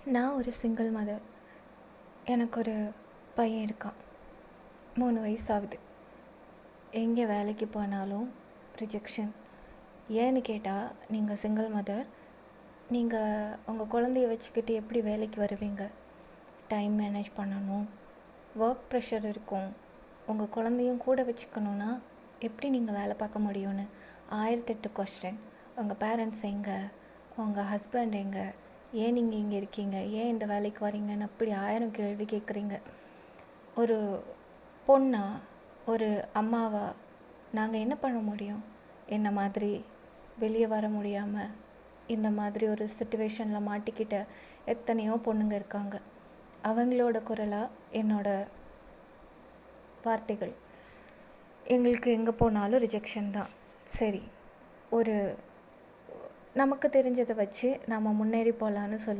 நான் ஒரு single mother. எனக்கு ஒரு பையன் இருக்கான். 3 வயசு ஆகுது. எங்கே வேலைக்கு போனாலும் ரிஜெக்ஷன். ஏன்னு கேட்டால், நீங்கள் சிங்கிள் மதர், நீங்கள் உங்கள் குழந்தைய வச்சுக்கிட்டு எப்படி வேலைக்கு வருவீங்க? டைம் மேனேஜ் பண்ணணும், ஒர்க் ப்ரெஷர் இருக்கும், உங்கள் குழந்தையும் கூட வச்சுக்கணுன்னா எப்படி நீங்கள் வேலை பார்க்க முடியும்னு 1008 கொஸ்டின். உங்கள் பேரண்ட்ஸ் எங்கே, உங்கள் ஹஸ்பண்ட் எங்கே, ஏன் நீங்கள் இங்கே இருக்கீங்க, ஏன் இந்த வேலைக்கு வரீங்கன்னு அப்படி 1000 கேள்வி கேட்குறீங்க. ஒரு பொண்ணா, ஒரு அம்மாவா நாங்கள் என்ன பண்ண முடியும்? என்ன மாதிரி வெளியே வர முடியாமல் இந்த மாதிரி ஒரு சிச்சுவேஷனில் மாட்டிக்கிட்ட எத்தனையோ பொண்ணுங்க இருக்காங்க. அவங்களோட குரலாக என்னோட வார்த்தைகள். எங்களுக்கு எங்கே போனாலும் ரிஜெக்ஷன் தான். சரி, ஒரு நமக்கு தெரிஞ்சதை வச்சு நம்ம முன்னேறி போகலான்னு சொல்லி